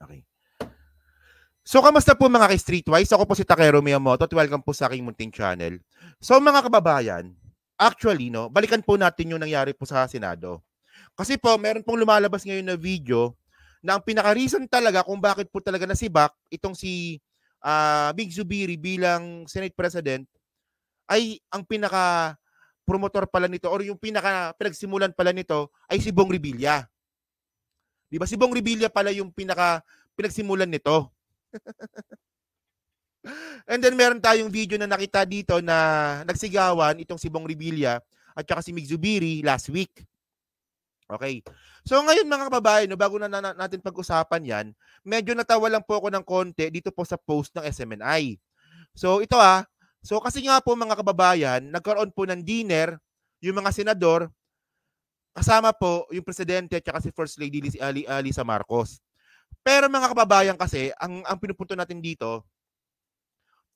Okay. So, kamusta po mga ka-Streetwise? Ako po si Takero Miyamoto at welcome po sa aking munting channel. So, mga kababayan, actually, no, balikan po natin yung nangyari po sa Senado. Kasi po, meron pong lumalabas ngayon na video na ang pinaka-reason talaga kung bakit po talaga nasibak itong si Mig Zubiri bilang Senate President ay ang pinaka-promotor pala nito or yung pinagsimulan pala nito ay si Bong Revilla. Di ba? Si Bong Revilla pala yung pinagsimulan nito. And then meron tayong video na nakita dito na nagsigawan itong si Bong Revilla at saka si Mig Zubiri last week. Okay. So ngayon mga kababayan, no, bago na natin pag-usapan yan, medyo natawa lang po ako ng konti dito po sa post ng SMNI. So ito so kasi nga po mga kababayan, nagkaroon po ng dinner yung mga senador, kasama po yung presidente at saka si First Lady Lisa Marcos. Pero mga kababayan kasi, ang pinupunto natin dito,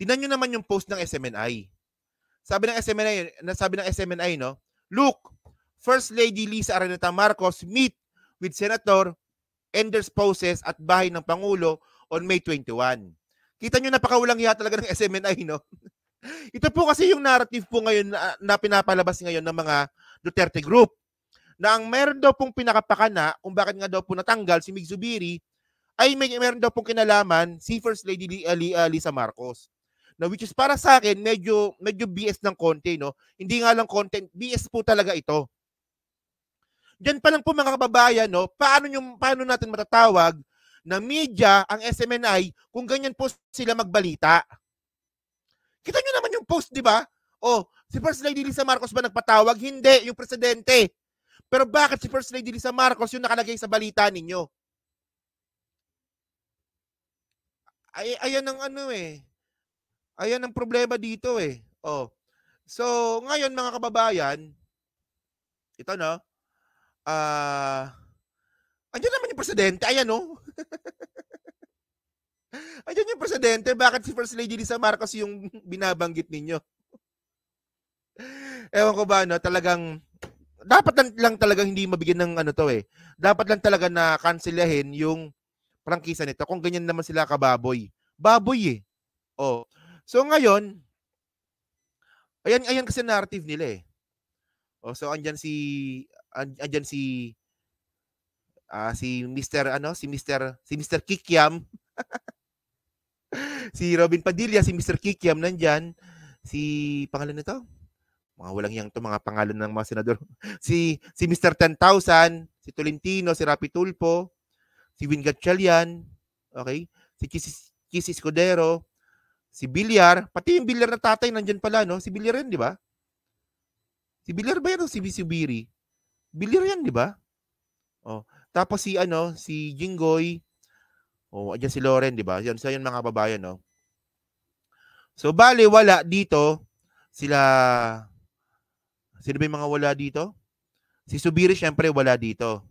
tingnan nyo naman yung post ng SMNI. Sabi ng SMNI, no? Look, First Lady Lisa Araneta Marcos meet with Senator and their spouses at bahay ng Pangulo on May 21. Kita nyo, napakawalang hiya talaga ng SMNI, no? Ito po kasi yung narrative po ngayon na pinapalabas ngayon ng mga Duterte Group. Na ang meron daw pong pinakapakana kung bakit nga daw po natanggal si Mig Zubiri ay meron daw pong kinalaman si First Lady Lisa Marcos. Na which is para sa akin, medyo BS ng konti, no? Hindi nga lang content, BS po talaga ito. Diyan pa lang po mga kababayan, no? Paano natin matatawag na media ang SMNI kung ganyan po sila magbalita? Kita nyo naman yung post, di ba? Oh, si First Lady Lisa Marcos ba nagpatawag? Hindi, yung presidente. Pero bakit si First Lady Lisa Marcos yung nakalagay sa balita ninyo? Ayan ang ayan ang problema dito eh. Oh. So, ngayon mga kababayan, ito no, andyan naman yung presidente, ayan no. Andyan yung presidente, bakit si First Lady Lisa Marcos yung binabanggit ninyo? Ewan ko ba, no, talagang, dapat lang talagang hindi mabigyan ng dapat lang talaga na cancelahin yung prangkisa nito kung ganyan naman sila kababoy. Baboy eh. Oh. So ngayon, ayan kasi narrative nila eh. Oh, so andyan si Mr. Kikiam. Si Robin Padilla, si Mr. Kikiam nandyan. Si pangalan nito? Mga walang yang to mga pangalan ng mga senador. si Mr. 10,000, si Tolentino, si Rapi Tulfo, si Win Gatchalian, okay? Si Chis Escudero, si Villar, pati yung Villar na tatay nandyan pala, no? Si Villar yan, di ba? Si Villar ba yan o si Zubiri? Villar yan, di ba? Oh, tapos si Jinggoy. Oh, andyan si Loren, di ba? Yan sa mga kababayan, no? So bali wala dito sila. Sino ba yung mga wala dito? Si Zubiri syempre wala dito.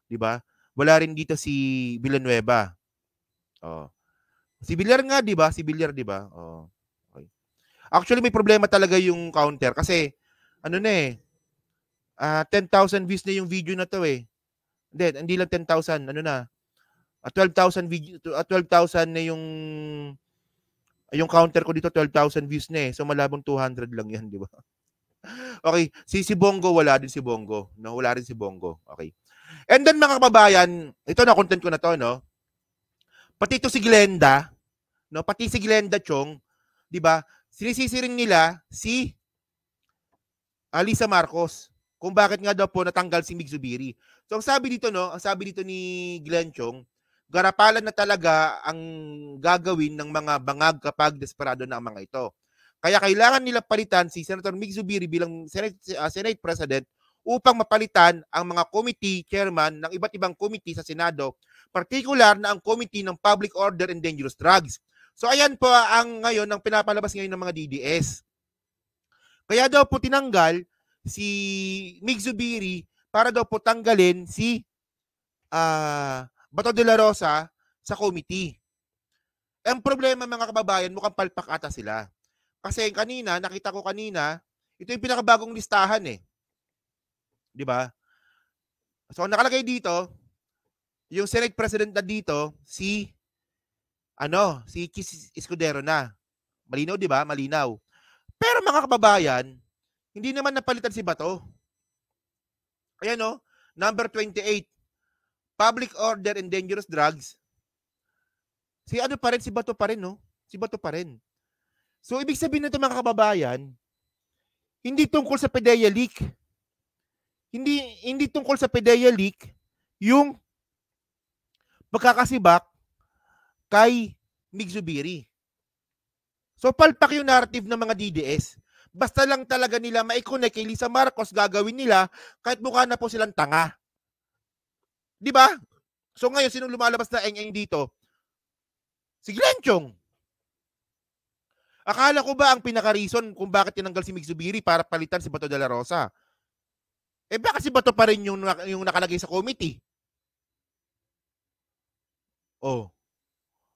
Di ba? Wala rin dito si Villanueva. Oh. Si Villar nga, di ba? Si Villar, di ba? Oh. Okay. Actually, may problema talaga yung counter kasi 10,000 views na yung video na to eh. Hindi lang 10,000, 12,000 na yung counter ko dito, 12,000 views na eh. So malabong 200 lang yan, di ba? Okay, si Bongo wala din si Bongo. No, wala rin si Bongo. Okay. And then mga kababayan, ito na content ko na to, no. Pati ito si Glenda, no, pati si Glenda Chong, 'di ba? Sinisisiring nila si Lisa Marcos kung bakit nga daw po natanggal si Mig Zubiri. So ang sabi dito ni Glenn Chong, garapalan na talaga ang gagawin ng mga bangag kapag desperado na ang mga ito. Kaya kailangan nila palitan si Senator Mig Zubiri bilang Senate President upang mapalitan ang mga committee chairman ng iba't ibang committee sa Senado, particular na ang Committee ng Public Order and Dangerous Drugs. So ayan po ang ngayon ang pinapalabas ngayon ng mga DDS. Kaya daw po tinanggal si Mig Zubiri para daw po tanggalin si Bato de la Rosa sa committee. Ang problema mga kababayan, mukhang palpak ata sila. Kasi nakita ko kanina, ito yung pinakabagong listahan eh. 'Di ba? So nakalagay dito, yung Senate President na dito, si Chis Escudero na. Malinaw, di ba? Malinaw. Pero mga kababayan, hindi naman napalitan si Bato. Ayan o, number 28, Public Order and Dangerous Drugs. Si Bato pa rin, no? Si Bato pa rin. So, ibig sabihin nito mga kababayan, hindi tungkol sa PDEA leak. Hindi tungkol sa PDEA leak yung pagkakasibak kay Mig Zubiri. So, palpak yung narrative ng mga DDS. Basta lang talaga nila ma-connect kay Lisa Marcos, gagawin nila kahit mukha na po silang tanga. Di ba? So, ngayon, sinong lumalabas na eng-eng dito? Si Glenn Chong. Akala ko ba ang pinaka-reason kung bakit tinanggal si Mig Zubiri para palitan si Bato de la Rosa? Baka si Bato pa rin yung nakalagay sa committee. Oh.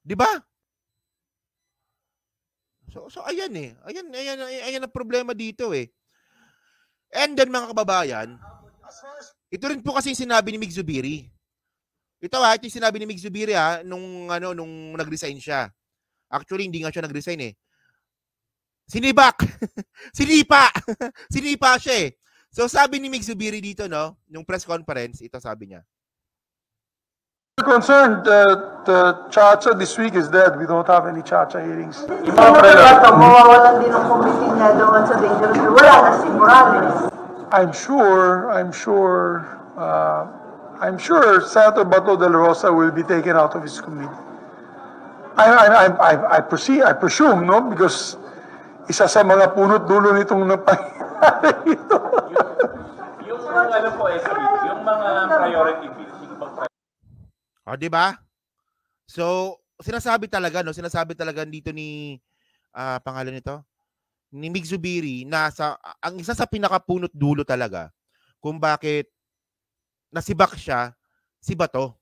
'Di ba? So ayan eh. Ayan ang problema dito eh. And then mga kababayan, ito rin po kasi yung sinabi ni Mig Zubiri. Ito ito yung sinabi ni Mig Zubiri nung nag-resign siya. Actually, hindi nga siya nag-resign eh. Sinibak. Sinipa siya eh. So sabi ni Mig Zubiri dito, no, nung press conference, ito sabi niya. Concerned the Chacha this week is dead. We don't have any Chacha hearings. Mawawalan din ang committee niya doon sa dangerous. Wala na si Morales. I'm sure Senator Bato de la Rosa will be taken out of his committee. I presume, no, because isa sa mga punot dulo nitong napangyari ito. yung mga priority bills, di ba? So, sinasabi talaga dito ni pangalan nito, ni Mig Zubiri na ang isa sa pinakapunot dulo talaga kung bakit nasibak siya si Bato.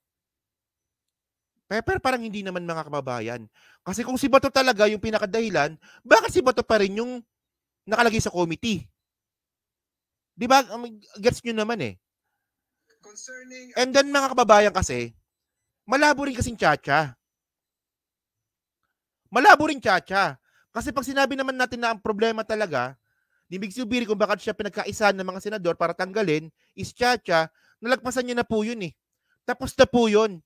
Pero parang hindi naman mga kababayan. Kasi kung si Bato talaga yung pinakadahilan, bakit si Bato pa rin yung nakalagay sa committee? Di ba? Gets nyo naman eh. And then mga kababayan kasi, malabo rin kasing Chacha. Kasi pag sinabi naman natin na ang problema talaga ni Mig Zubiri kung bakit siya pinagkaisahan ng mga senador para tanggalin is Chacha, nalagpasan niya na po yun eh. Tapos na po yun.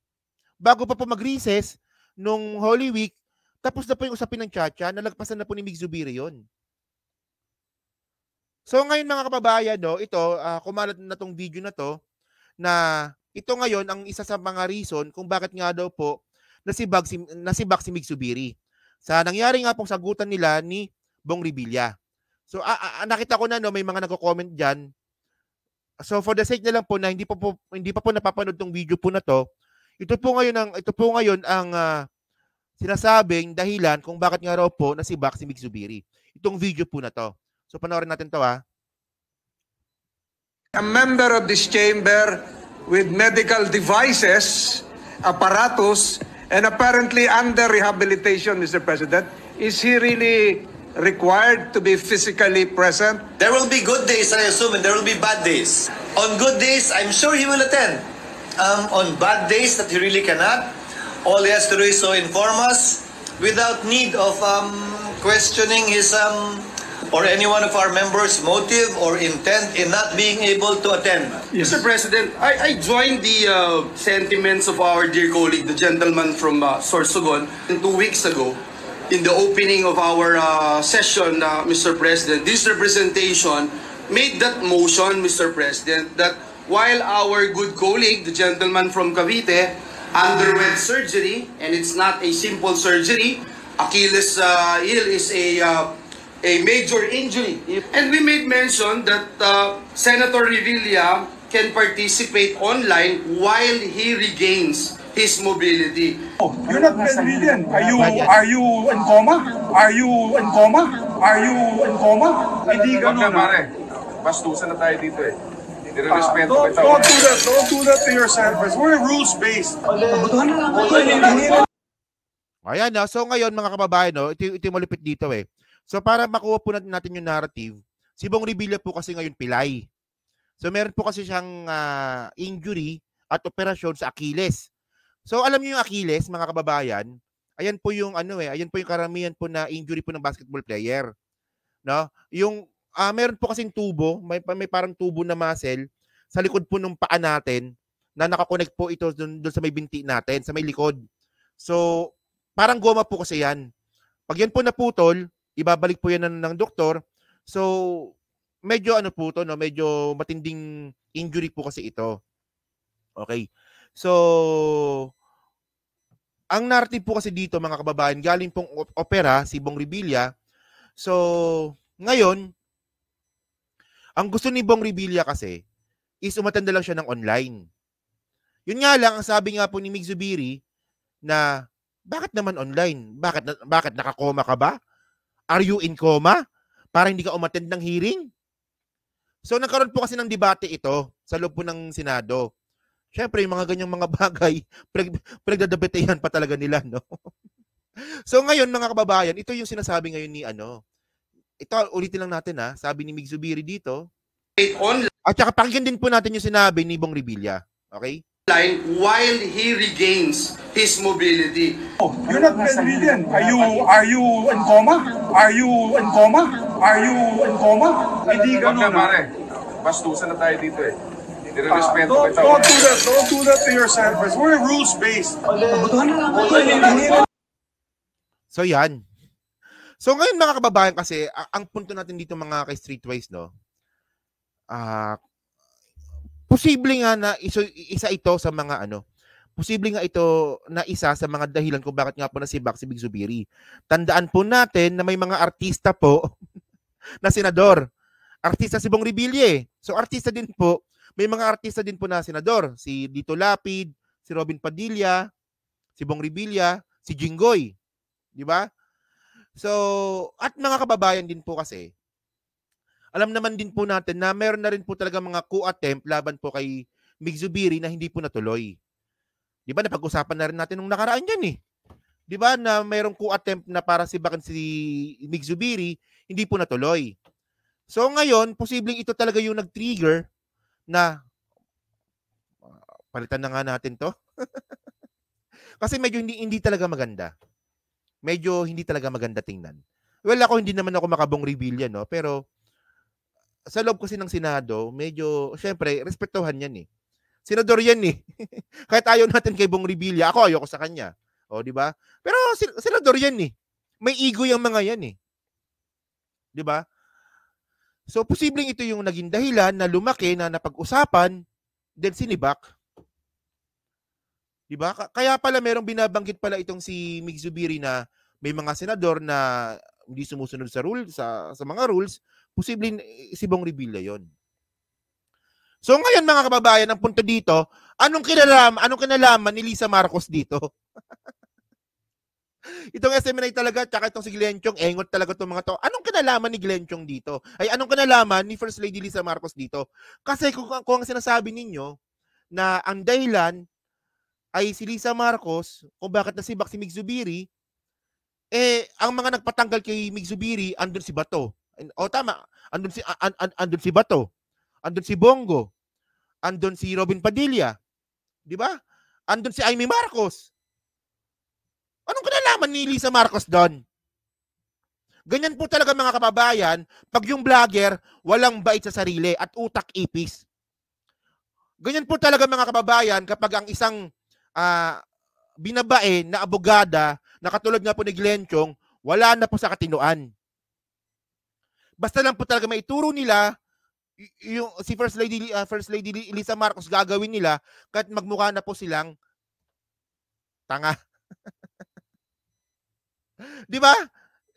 Bago pa po mag-recess nung Holy Week, tapos na po yung usapin ng Chacha, nalagpasan na po ni Mig Zubiri yun. So ngayon mga kababayan, no, ito, kumalat na tong video na to, na ito ngayon ang isa sa mga reason kung bakit nga daw po nasibak si Mig Zubiri. Sa nangyari nga pong sagutan nila ni Bong Revilla. So nakita ko na no, may mga nagko-comment diyan. So for the sake na lang po na hindi pa po napapanood tong video po na to, ito po ngayon ang sinasabing dahilan kung bakit nga raw po nasibak si Mig Zubiri. Itong video po na to. So panoorin natin to A member of this chamber with medical devices, apparatus, and apparently under rehabilitation, Mr. President, is he really required to be physically present? There will be good days, I assume, and there will be bad days. On good days, I'm sure he will attend. On bad days that he really cannot, all he has to do is to inform us without need of questioning his or any one of our members' motive or intent in not being able to attend. Yes. Mr. President, I joined the sentiments of our dear colleague, the gentleman from Sorsogon, 2 weeks ago. In the opening of our session, Mr. President, this representation made that motion, Mr. President, that while our good colleague, the gentleman from Cavite, underwent surgery, and it's not a simple surgery, Achilles heel is a major injury. And we made mention that Senator Revilla can participate online while he regains his mobility. Oh, you're not bedridden. Are you in coma? Hindi ganun. Bastusan na tayo dito eh. Don't do that to yourself. We're rules-based. Ayan na. So ngayon mga kababayan, no, ito yung malupit dito eh. So para makuha po natin yung narrative, si Bong Revilla po kasi ngayon pilay. So meron po kasi siyang injury at operasyon sa Achilles. So alam niyo yung Achilles, mga kababayan, ayan po yung ayan po yung karamihan po na injury po ng basketball player, no? Yung meron po kasing tubo, may parang tubo na muscle sa likod po ng paa natin na nakakonect po ito doon sa may binti natin, sa may likod. So parang goma po kasi yan. Pag yan po naputol, ibabalik po yan ng doktor. So medyo po to, no? Medyo matinding injury po kasi ito. Okay. So ang narrative po kasi dito, mga kababayan, galing pong opera si Bong Revilla. So ngayon, ang gusto ni Bong Revilla kasi is umatanda lang siya ng online. Yun nga lang, ang sabi nga po ni Mig Zubiri na bakit naman online? Bakit nakakoma ka ba? Are you in coma? Para hindi ka umattend ng hearing? So nagkaroon po kasi ng debate ito sa loob po ng Senado. Siyempre, yung mga ganyang mga bagay, pinagdadabetehan pa talaga nila, no? So ngayon, mga kababayan, ito yung sinasabi ngayon ni ito, ulitin lang natin sabi ni Mig Zubiri dito. At saka pakinggan din po natin yung sinabi ni Bong Revilla. Okay? While he regains his mobility. Oh, you're not bedridden. Are you in coma? Are you in coma? Are you in coma? Hindi Huwag na ganun. pare. Bastusan na tayo dito eh. Nire-respeto kita. Don't do that to yourself. We're rules-based. So yan. So ngayon, mga kababayan, kasi ang punto natin dito, mga kay-streetwise, no? Posible nga na isa ito sa mga posible nga ito na isa sa mga dahilan kung bakit nga po nasibak si Mig Zubiri. Tandaan po natin na may mga artista po na senador. Artista si Bong Revilla. So artista din po, may mga artista din po na senador. Si Dito Lapid, si Robin Padilla, si Bong Revilla, si Jinggoy. Di ba? So, at mga kababayan din po kasi, alam naman din po natin na meron na rin po talaga mga coup attempt laban po kay Mig Zubiri na hindi po natuloy. Di ba? Napag-usapan na rin natin nung nakaraan yan eh. Di ba? Na mayroong coup attempt na para sibakan si Mig Zubiri, hindi po natuloy. So ngayon, posibleng ito talaga yung nag-trigger na palitan na nga natin to. Kasi medyo hindi talaga maganda. Medyo hindi talaga maganda tingnan. Well, ako hindi naman ako makabong Revilla, no? Pero sa loob kasi ng Senado, medyo, syempre, respetuhan yan eh. Senador yan eh. Kahit ayaw natin kay Bong Revilla, ako ayoko sa kanya. O, di ba? Pero senador yan eh. May ego yung mga yan eh. Di ba? So, posibleng ito yung naging dahilan na lumaki na napag-usapan, then sinibak. Diba? Kaya pala merong binabanggit pala itong si Mig Zubiri na may mga senador na hindi sumusunod sa rules, sa mga rules, posibleng si Bong Revilla yon. So ngayon, mga kababayan, ang punto dito, anong kinalaman ni Lisa Marcos dito? Itong SMNI talaga, tsaka itong si Glenn Chong, engot talaga itong mga to. Anong kinalaman ni Glenn Chong dito? Ay, anong kinalaman ni First Lady Lisa Marcos dito? Kasi kung ang sinasabi ninyo na ang dahilan ay si Lisa Marcos, kung bakit nasibak si Mig Zubiri, ang mga nagpatanggal kay Mig Zubiri, andun si Bato. O tama, andun si Bato. Andun si Bongo. Andun si Robin Padilla. Di ba? Andun si Amy Marcos. Anong kinalaman ni Lisa Marcos doon? Ganyan po talaga, mga kababayan, pag yung vlogger, walang bait sa sarili at utak ipis. Ganyan po talaga, mga kababayan, kapag ang isang binabae na abogada, na katulad nga po ni Glenn Chong, wala na po sa katinuan. Basta lang po talaga maituro nila, yung si First Lady Lisa Marcos gagawin nila, kahit magmukha na po silang tanga. Di ba?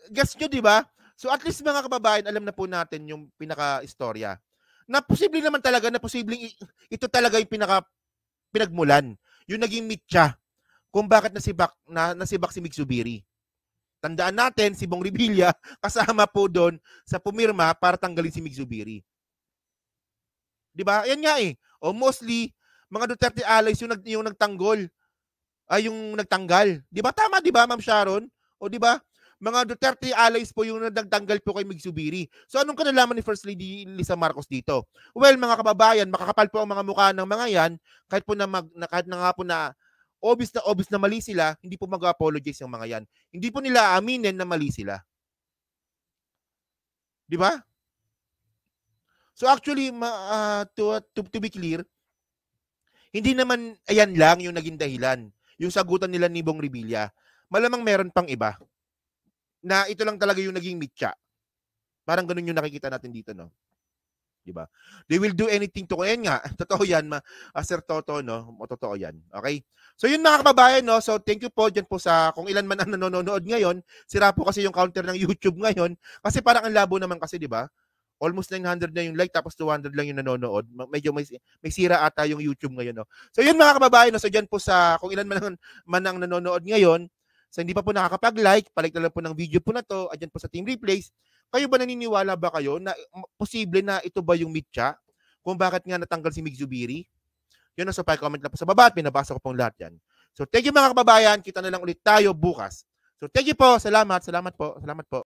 Guess nyo, di ba? So at least, mga kababayan, alam na po natin yung pinaka-istorya. Na posible naman talaga, na posibleng ito talaga yung pinagmulan. Yung naging mitya kung bakit nasibak si Mig Zubiri. Tandaan natin, si Bong Revilla kasama po doon sa pumirma para tanggalin si Mig Zubiri. Di ba? Yan nga eh. O mostly, mga Duterte allies yung nagtanggol. Yung nagtanggal. Di ba? Tama, di ba, Ma'am Sharon? O di ba? Mga Duterte allies po yung nagtanggal po kay Mig Zubiri. So anong kinalaman ni First Lady Lisa Marcos dito? Well, mga kababayan, makakapal po ang mga mukha ng mga yan, kahit po na nga po na obvious na mali sila, hindi po mag-apologize yung mga yan. Hindi po nila aaminin na mali sila. Di ba? So actually, to be clear, hindi naman ayan lang yung naging dahilan. Yung sagutan nila ni Bong Revilla. Malamang meron pang iba na ito lang talaga yung naging mitya. Parang ganun yung nakikita natin dito, no? Diba? They will do anything to, ayan nga, totoo yan, Sir Toto, no? Totoo yan. Okay? So yun mga kababayan, no? So thank you po dyan po sa kung ilan man ang nanonood ngayon. Sira po kasi yung counter ng YouTube ngayon. Kasi parang ang labo naman kasi, diba? Almost 900 na yung like, tapos 200 lang yung nanonood. Medyo may sira ata yung YouTube ngayon, no? So yun mga kababayan, no? So dyan po sa kung ilan man ang nanonood ngayon, so hindi pa po nakakapag-like, palik na lang po ng video po na to, adyan po sa Team Replays. Kayo ba naniniwala ba kayo na posible na ito ba yung mitya? Kung bakit nga natanggal si Mig Zubiri? Yun na, so pa-comment lang po sa baba at pinabasa ko pong lahat yan. So thank you mga kababayan, kita na lang ulit tayo bukas. So thank you po, salamat po.